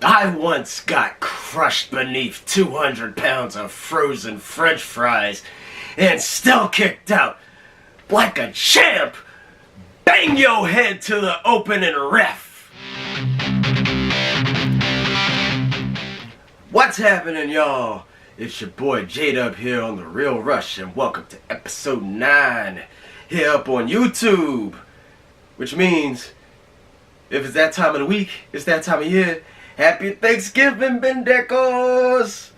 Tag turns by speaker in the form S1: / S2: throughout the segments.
S1: I once got crushed beneath 200 pounds of frozen French fries and still kicked out like a champ. Bang your head to the opening ref. What's happening, y'all? It's your boy J-Dub here on The Real Rush, and welcome to episode 9 here up on YouTube. Which means, if it's that time of the week, it's that time of year. Happy Thanksgiving, Bendecos!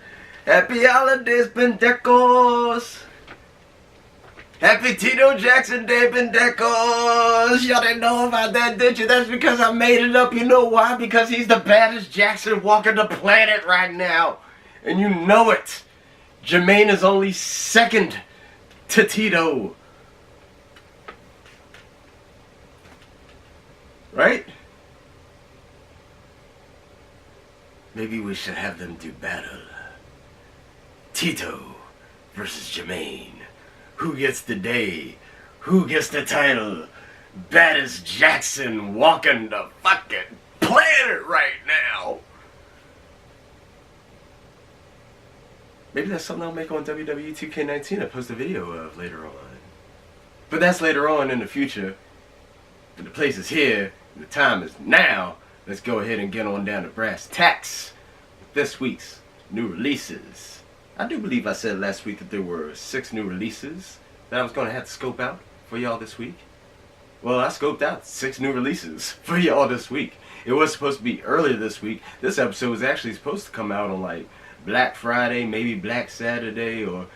S1: Happy holidays, Bendecos! Happy Tito Jackson Day, Bendecos! Y'all didn't know about that, did you? That's because I made it up. You know why? Because he's the baddest Jackson walking the planet right now. And you know it. Jermaine is only second to Tito. Right? Maybe we should have them do battle. Tito versus Jermaine. Who gets the day? Who gets the title? Baddest Jackson walking the fucking planet right now. Maybe that's something I'll make on WWE 2K19 and post a video of later on. But that's later on in the future. But the place is here, and the time is now. Let's go ahead and get on down to brass tacks with this week's new releases. I do believe I said last week that there were 6 new releases that I was going to have to scope out for y'all this week. Well, I scoped out 6 new releases for y'all this week. It was supposed to be earlier this week. This episode was actually supposed to come out on like Black Friday, maybe Black Saturday, or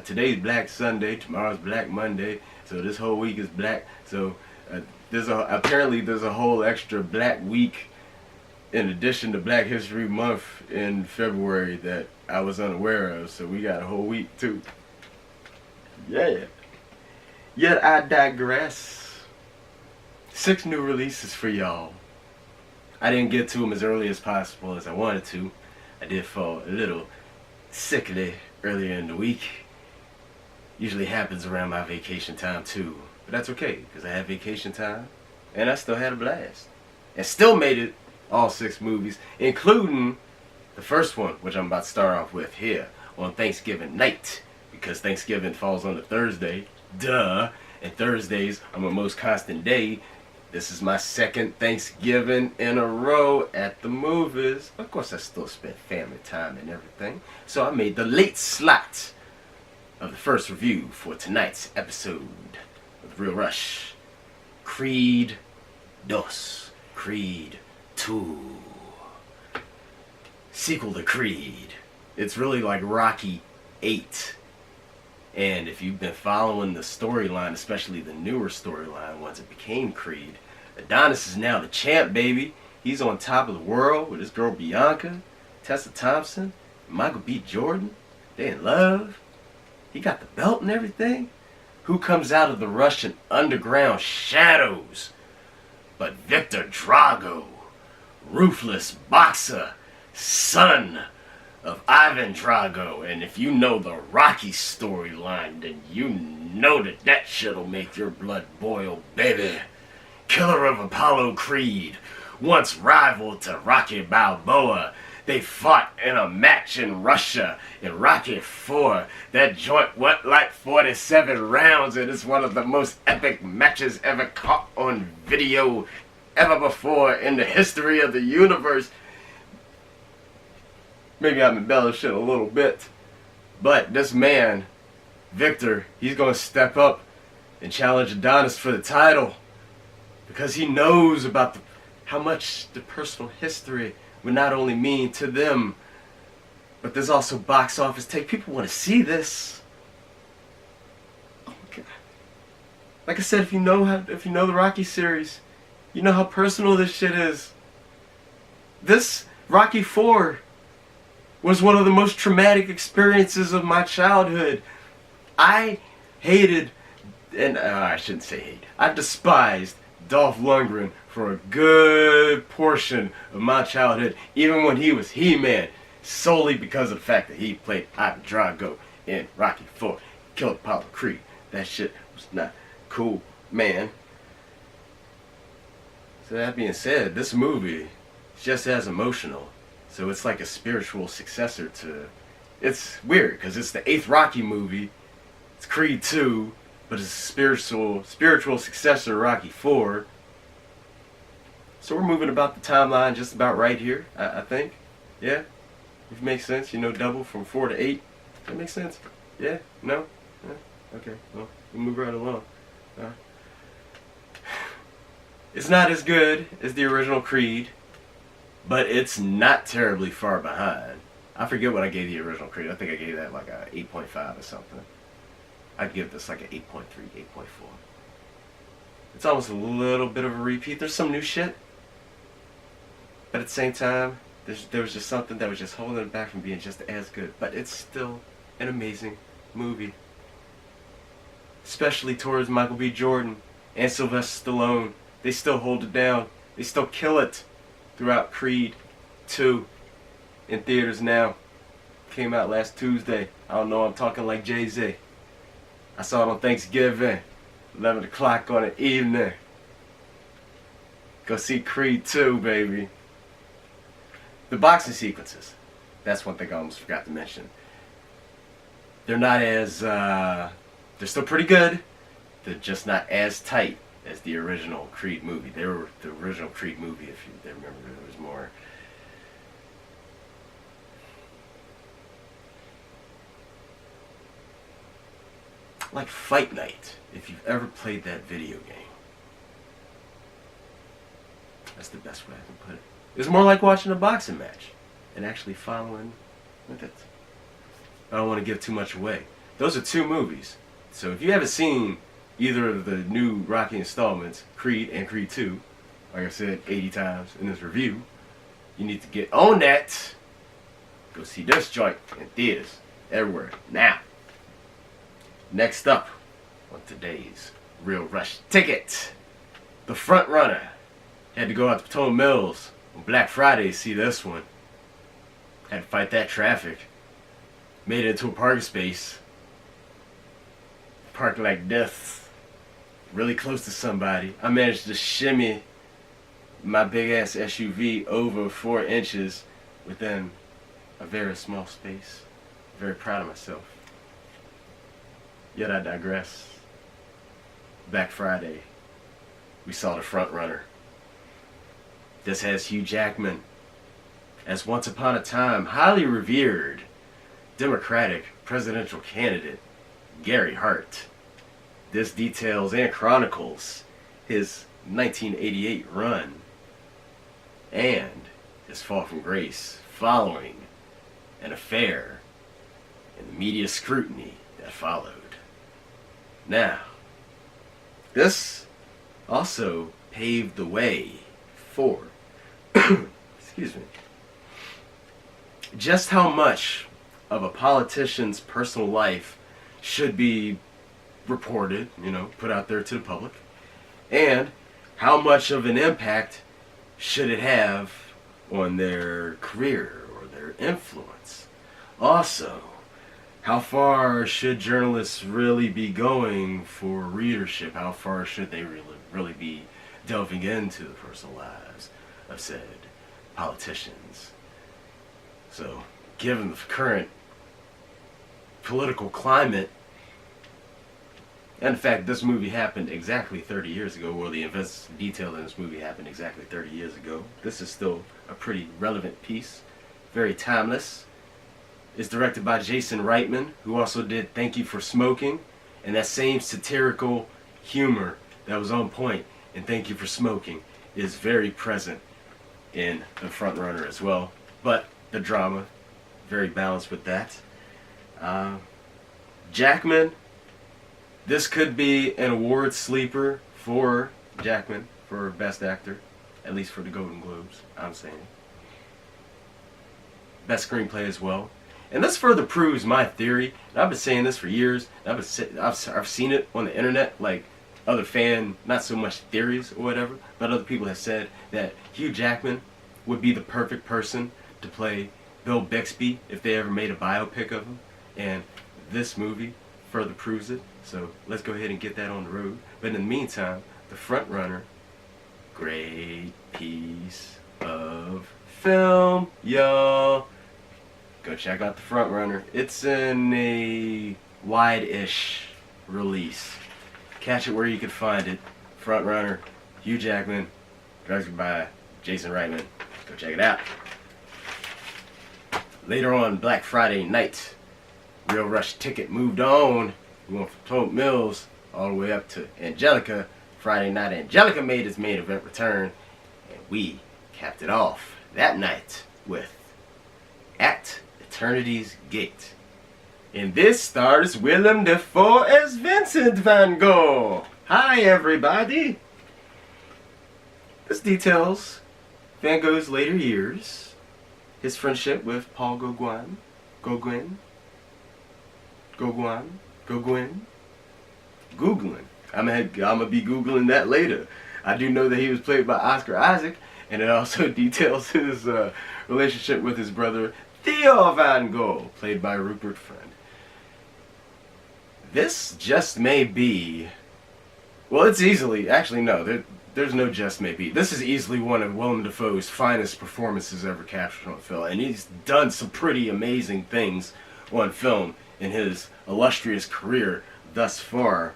S1: today's Black Sunday, tomorrow's Black Monday. So this whole week is black. So apparently there's a whole extra black week in addition to Black History Month in February that I was unaware of. So we got a whole week too. Yeah. Yet I digress. 6 new releases for y'all. I didn't get to them as early as possible as I wanted to. I did fall a little sickly earlier in the week. Usually happens around my vacation time too. But that's okay, because I had vacation time and I still had a blast. And still made it all 6 movies, including the first one, which I'm about to start off with here on Thanksgiving night, because Thanksgiving falls on a Thursday, duh, and Thursdays are my most constant day. This is my 2nd Thanksgiving in a row at the movies. Of course, I still spent family time and everything, so I made the late slot of the first review for tonight's episode of The Real Rush. Creed 2. Creed 2. Sequel to Creed. It's really like Rocky 8. And if you've been following the storyline, especially the newer storyline once it became Creed, Adonis is now the champ, baby. He's on top of the world with his girl Bianca, Tessa Thompson, Michael B. Jordan. They in love. He got the belt and everything. Who comes out of the Russian underground shadows but Victor Drago, ruthless boxer, son of Ivan Drago. And if you know the Rocky storyline, then you know that shit'll make your blood boil, baby. Killer of Apollo Creed, once rival to Rocky Balboa. They fought in a match in Russia in Rocky 4. That joint went like 47 rounds, and it's one of the most epic matches ever caught on video ever before in the history of the universe. Maybe I'm embellishing a little bit, but this man, Victor, he's going to step up and challenge Adonis for the title because he knows about how much the personal history would not only mean to them, but there's also box office take. People want to see this. Oh my God! Like I said, if you know the Rocky series, you know how personal this shit is. This Rocky 4 was one of the most traumatic experiences of my childhood. I hated, and I shouldn't say hate. I despised Dolph Lundgren for a good portion of my childhood, even when he was He-Man, solely because of the fact that he played Ivan Drago in Rocky 4, killed Apollo Creed. That shit was not cool, man. So that being said, this movie is just as emotional So it's like a spiritual successor to... It's weird, because it's the 8th Rocky movie. It's Creed 2, but it's a spiritual successor to Rocky 4. So we're moving about the timeline just about right here, I think. Yeah? If it makes sense, you know, double from 4 to 8. Does that make sense? Yeah? No? Yeah? Okay, well, we'll move right along. It's not as good as the original Creed, but it's not terribly far behind. I forget what I gave the original Creed. I think I gave that like a 8.5 or something. I'd give this like an 8.3, 8.4. It's almost a little bit of a repeat. There's some new shit, but at the same time, there was just something that was just holding it back from being just as good. But it's still an amazing movie, especially towards Michael B. Jordan and Sylvester Stallone. They still hold it down. They still kill it throughout Creed 2 in theaters now. Came out last Tuesday. I don't know, I'm talking like Jay-Z. I saw it on Thanksgiving, 11 o'clock on the evening. Go see Creed 2, baby. The boxing sequences. That's one thing I almost forgot to mention. They're not as, they're still pretty good. They're just not as tight as the original Creed movie. They were the original Creed movie, if you remember, there was more. Like Fight Night, if you've ever played that video game. That's the best way I can put it. It's more like watching a boxing match and actually following with it. I don't want to give too much away. Those are 2 movies. So if you haven't seen either of the new Rocky installments, Creed and Creed 2, like I said 80 times in this review, you need to get on that. Go see this joint in theaters everywhere now. Next up on today's Real Rush Ticket, The Front Runner. Had to go out to Potomac Mills on Black Friday to see this one. Had to fight that traffic. Made it into a parking space. Parked like this. Really close to somebody. I managed to shimmy my big ass SUV over 4 inches within a very small space. Very proud of myself. Yet I digress. Black Friday, we saw The Front Runner. This has Hugh Jackman as once upon a time highly revered Democratic presidential candidate Gary Hart. This details and chronicles his 1988 run and his fall from grace following an affair and the media scrutiny that followed. Now, this also paved the way for excuse me, just how much of a politician's personal life should be reported, put out there to the public, and how much of an impact should it have on their career or their influence. Also, how far should journalists really be going for readership? How far should they really be delving into the personal lives of said politicians? So, given the current political climate, and in fact, this movie happened exactly 30 years ago, or the events detailed in this movie happened exactly 30 years ago. This is still a pretty relevant piece, very timeless. It's directed by Jason Reitman, who also did Thank You for Smoking, and that same satirical humor that was on point in Thank You for Smoking is very present in The Front Runner as well. But the drama, very balanced with that. Jackman, this could be an award sleeper for Jackman for Best Actor, at least for the Golden Globes, I'm saying. Best Screenplay as well. And this further proves my theory, and I've been saying this for years, I've seen it on the internet, like other not so much theories or whatever, but other people have said that Hugh Jackman would be the perfect person to play Bill Bixby if they ever made a biopic of him, and this movie further proves it. So let's go ahead and get that on the road. But in the meantime, The Front Runner, great piece of film, y'all. Go check out The Front Runner. It's in a wide-ish release. Catch it where you can find it. Front Runner, Hugh Jackman, directed by Jason Reitman. Go check it out. Later on Black Friday night, Real Rush Ticket moved on. We went from Potomac Mills all the way up to Angelica. Friday night, Angelica made its main event return, and we capped it off that night with At Eternity's Gate. And this stars Willem Dafoe as Vincent van Gogh. Hi, everybody. This details Van Gogh's later years, his friendship with Paul Gauguin, Googling. I'm gonna be Googling that later. I do know that he was played by Oscar Isaac, and it also details his relationship with his brother Theo van Gogh, played by Rupert Friend. This just may be, well, it's easily, actually no, there's no just may be. This is easily one of Willem Dafoe's finest performances ever captured on film, and he's done some pretty amazing things on film in his illustrious career thus far.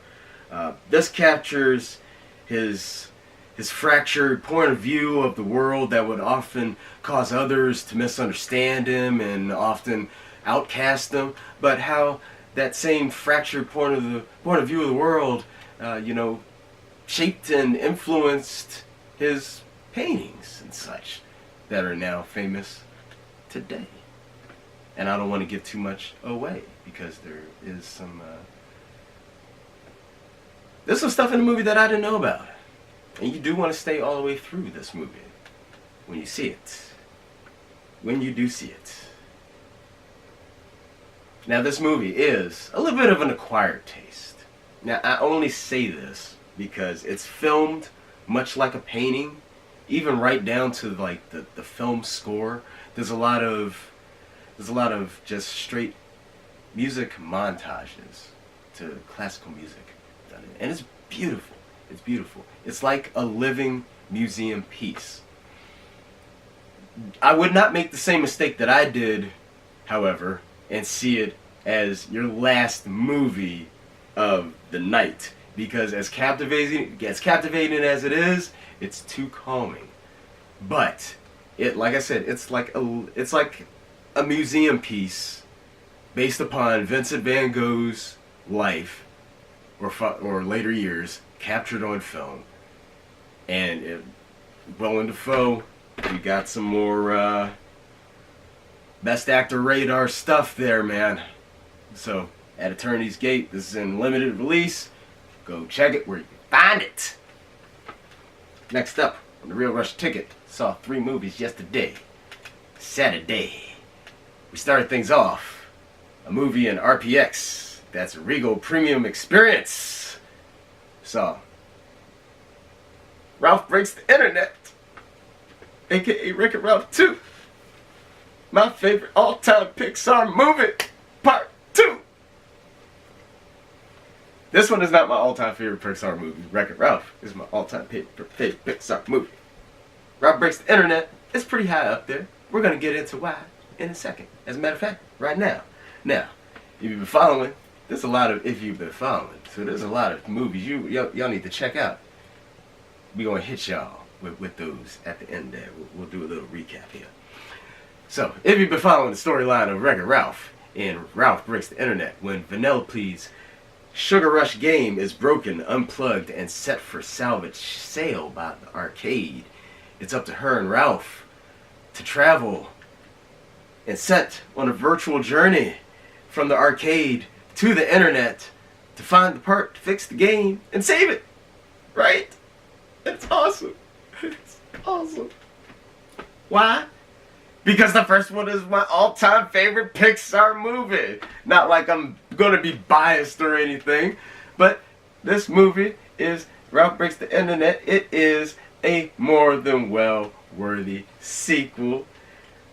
S1: This captures his fractured point of view of the world that would often cause others to misunderstand him and often outcast him, but how that same fractured point of view of the world, shaped and influenced his paintings and such that are now famous today. And I don't want to give too much away because there's some stuff in the movie that I didn't know about. And you do want to stay all the way through this movie when you see it. When you do see it. Now this movie is a little bit of an acquired taste. Now I only say this because it's filmed much like a painting, even right down to like the film score. There's a lot of just straight music montages to classical music. And it's beautiful. It's beautiful. It's like a living museum piece. I would not make the same mistake that I did, however, and see it as your last movie of the night, because as captivating as it is, it's too calming. But like I said, it's like a museum piece based upon Vincent van Gogh's life or later years captured on film. And Willem Dafoe, we got some more Best Actor radar stuff there, man. So, At Eternity's Gate, this is in limited release. Go check it where you can find it. Next up, on the Real Rush Ticket, saw 3 movies yesterday. Saturday. We started things off. A movie in RPX. That's a Regal Premium Experience. Saw Ralph Breaks the Internet, aka Wreck-It Ralph 2. My favorite all-time Pixar movie, Part 2. This one is not my all-time favorite Pixar movie. Wreck-It Ralph is my all-time favorite Pixar movie. Ralph Breaks the Internet is pretty high up there. We're going to get into why in a second. As a matter of fact, right now. Now, if you've been following, there's a lot of movies y'all need to check out. We're going to hit y'all with those at the end there. We'll do a little recap here. So, if you've been following the storyline of Wreck-It Ralph in Ralph Breaks the Internet, when Vanellope's Sugar Rush game is broken, unplugged, and set for salvage sale by the arcade, it's up to her and Ralph to travel and set on a virtual journey from the arcade to the internet to find the part to fix the game and save it. Right? It's awesome. It's awesome. Why? Because the first one is my all-time favorite Pixar movie. Not like I'm going to be biased or anything, but this movie is Ralph Breaks the Internet. It is a more than well-worthy sequel.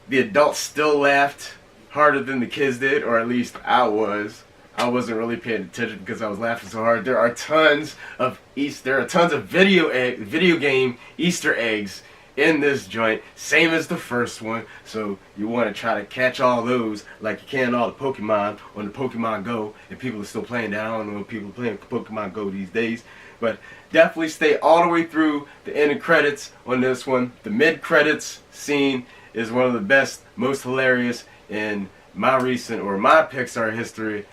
S1: The adults still laughed harder than the kids did, or at least I was. I wasn't really paying attention because I was laughing so hard. There are tons of video game Easter eggs in this joint, same as the first one. So you want to try to catch all those like you can all the Pokemon on the Pokemon Go. And people are still playing that. I don't know if people are playing Pokemon Go these days. But definitely stay all the way through the ending credits on this one. The mid-credits scene is one of the best, most hilarious in my recent or my Pixar history.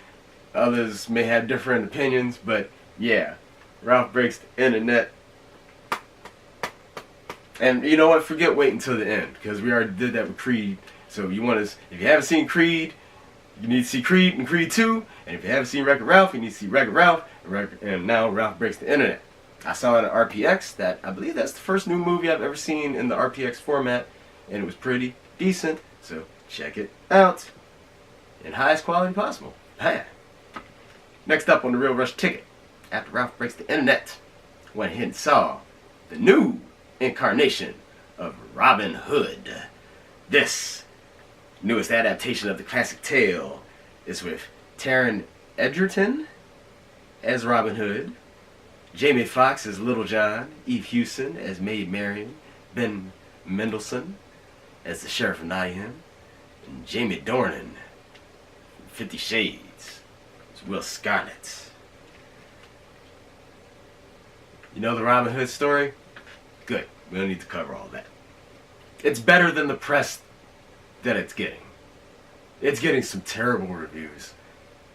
S1: Others may have different opinions, but yeah, Ralph Breaks the Internet. And you know what? Forget waiting until the end, because we already did that with Creed. So if you haven't seen Creed, you need to see Creed and Creed 2. And if you haven't seen Wreck-It Ralph, you need to see Wreck-It Ralph. And now Ralph Breaks the Internet. I saw it on RPX. I believe that's the first new movie I've ever seen in the RPX format, and it was pretty decent. So check it out in highest quality possible. Hi. Next up on the Real Rush Ticket, after Ralph Breaks the Internet, went ahead and saw the new incarnation of Robin Hood. This newest adaptation of the classic tale is with Taron Egerton as Robin Hood, Jamie Foxx as Little John, Eve Hewson as Maid Marian, Ben Mendelsohn as the Sheriff of Nottingham, and Jamie Dornan from 50 Shades as Will Scarlet. You know the Robin Hood story? Good. We don't need to cover all that. It's better than the press that it's getting. It's getting some terrible reviews.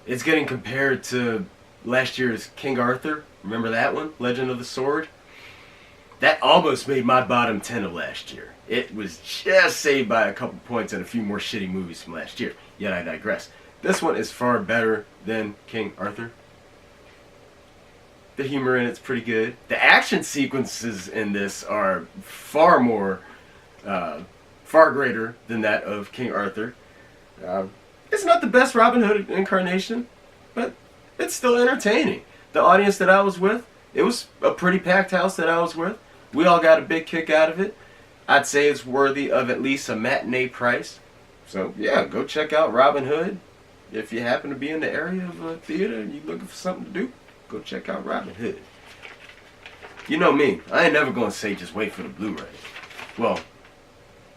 S1: It's getting compared to last year's King Arthur. Remember that one? Legend of the Sword? That almost made my bottom 10 of last year. It was just saved by a couple points and a few more shitty movies from last year. Yet I digress. This one is far better than King Arthur. The humor in it's pretty good. The action sequences in this are far greater than that of King Arthur. It's not the best Robin Hood incarnation, but it's still entertaining. The audience that I was with, it was a pretty packed house that I was with. We all got a big kick out of it. I'd say it's worthy of at least a matinee price. So yeah, go check out Robin Hood. If you happen to be in the area of a theater and you're looking for something to do, go check out Robin Hood. You know me, I ain't never gonna say just wait for the Blu-ray. Well,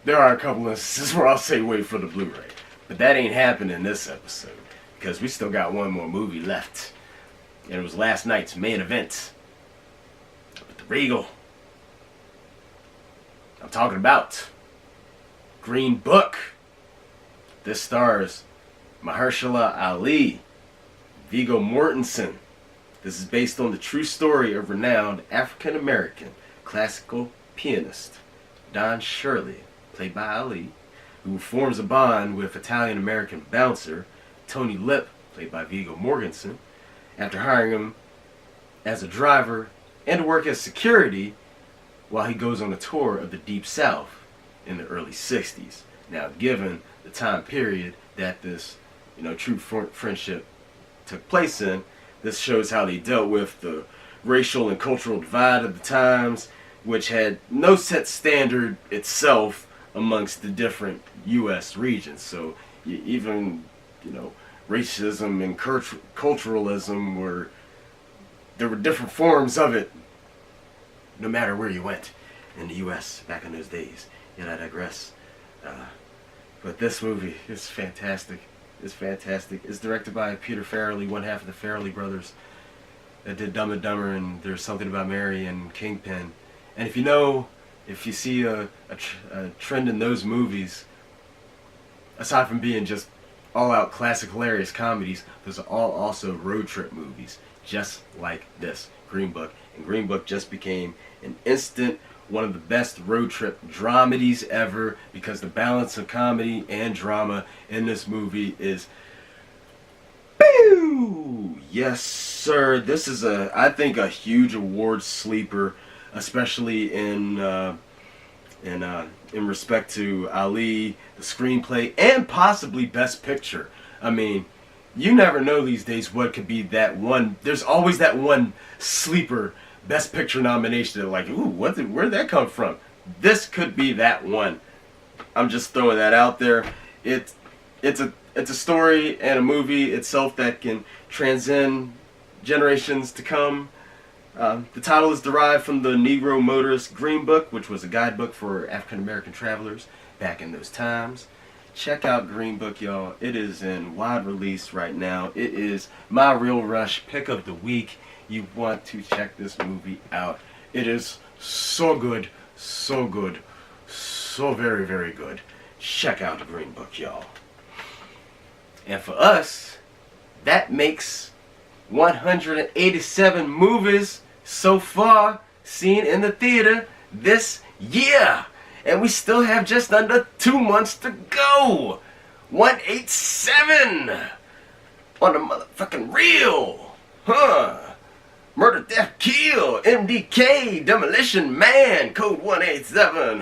S1: there are a couple instances where I'll say wait for the Blu-ray. But that ain't happening this episode, because we still got one more movie left. And it was last night's main event at the Regal. I'm talking about Green Book. This stars Mahershala Ali, Viggo Mortensen. This is based on the true story of renowned African-American classical pianist Don Shirley, played by Ali, who forms a bond with Italian-American bouncer Tony Lip, played by Viggo Mortensen, after hiring him as a driver and to work as security while he goes on a tour of the Deep South in the early 60s. Now, given the time period that this, true friendship took place in, this shows how they dealt with the racial and cultural divide of the times, which had no set standard itself amongst the different U.S. regions. So even, racism and culturalism there were different forms of it no matter where you went in the U.S. back in those days. Yet I digress. But this movie is fantastic. It's fantastic. It's directed by Peter Farrelly, one half of the Farrelly brothers that did Dumb and Dumber and There's Something About Mary and Kingpin. And if you see a trend in those movies, aside from being just all-out classic hilarious comedies, those are all also road trip movies, just like this, Green Book. And Green Book just became an instant one of the best road trip dramedies ever, because the balance of comedy and drama in this movie is boo! Yes, sir. This is I think a huge award sleeper, especially in respect to Ali, the screenplay, and possibly Best Picture. I mean, you never know these days what could be that one. There's always that one sleeper Best Picture nomination that, like, ooh, where'd that come from? This could be that one. I'm just throwing that out there. It's a story and a movie itself that can transcend generations to come. The title is derived from the Negro Motorist Green Book, which was a guidebook for African American travelers back in those times. Check out Green Book, y'all. It is in wide release right now. It is my Real Rush pick of the week. You want to check this movie out. It is so good, so good, so very, very good. Check out Green Book, y'all. And for us, that makes 187 movies so far seen in the theater this year. And we still have just under 2 months to go. 187 on the motherfucking reel. Murder, Death, Kill, MDK, Demolition Man, Code 187.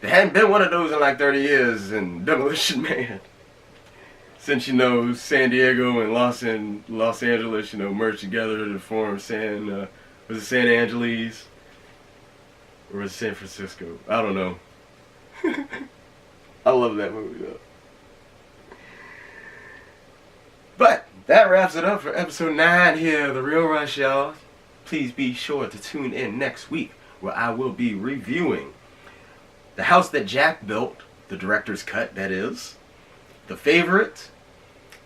S1: There hadn't been one of those in like 30 years in Demolition Man. Since, you know, San Diego and Los Angeles, you know, merged together to form was it San Angeles? Or was it San Francisco? I don't know. I love that movie though. But that wraps it up for episode 9 here of The Real Rush, y'all. Please be sure to tune in next week where I will be reviewing The House That Jack Built, the director's cut that is, The Favorite,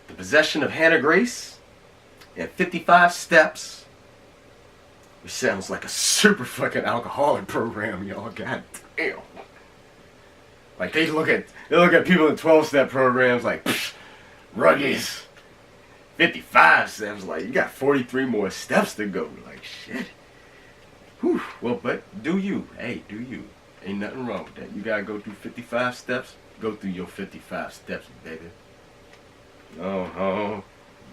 S1: The Possession of Hannah Grace, and 55 Steps. Which sounds like a super fucking alcoholic program, y'all. God damn. Like they look at people in 12-step programs like, ruggies. 55 steps, like you got 43 more steps to go. Like shit. Whew. Well, but do you? Hey, do you? Ain't nothing wrong with that. You gotta go through 55 steps. Go through your 55 steps, baby. Oh.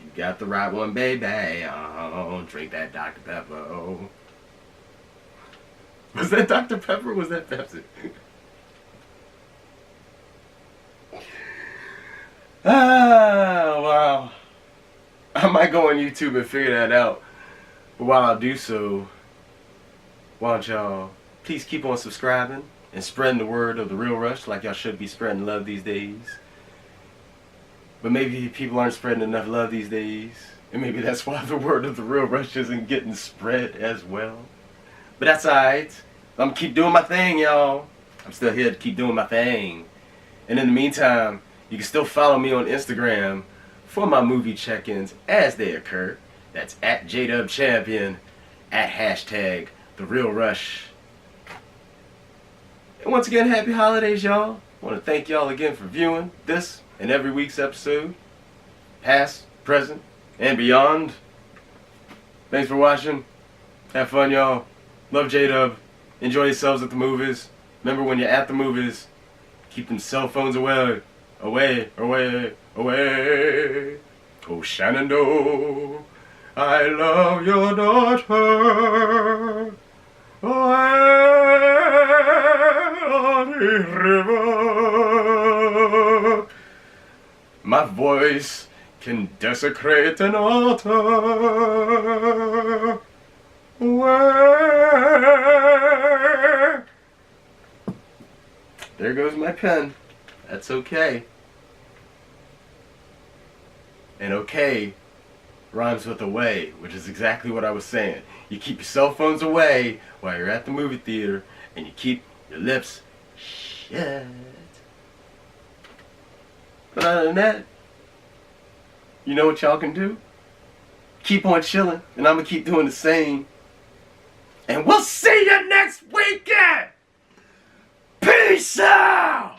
S1: You got the right one, baby. Oh, drink that Dr. Pepper. Oh. Was that Dr. Pepper or was that Pepsi? Wow. I might go on YouTube and figure that out. But while I do so, why don't y'all please keep on subscribing and spreading the word of The Real Rush like y'all should be spreading love these days. But maybe people aren't spreading enough love these days. And maybe that's why the word of The Real Rush isn't getting spread as well. But that's alright. I'm gonna keep doing my thing, y'all. I'm still here to keep doing my thing. And in the meantime, you can still follow me on Instagram for my movie check-ins as they occur. That's at JDubChampion, at hashtag The Real Rush. And once again, happy holidays, y'all. I want to thank y'all again for viewing this and every week's episode, past, present, and beyond. Thanks for watching. Have fun, y'all. Love J-Dub. Enjoy yourselves at the movies. Remember, when you're at the movies, keep them cell phones away. Away. Oh, Shenandoah, I love your daughter. Away on the river. My voice can desecrate an altar. Where? There goes my pen. That's okay. And okay rhymes with away, which is exactly what I was saying. You keep your cell phones away while you're at the movie theater, and you keep your lips shut. But other than that, you know what y'all can do? Keep on chilling, and I'm going to keep doing the same. And we'll see you next weekend! Peace out!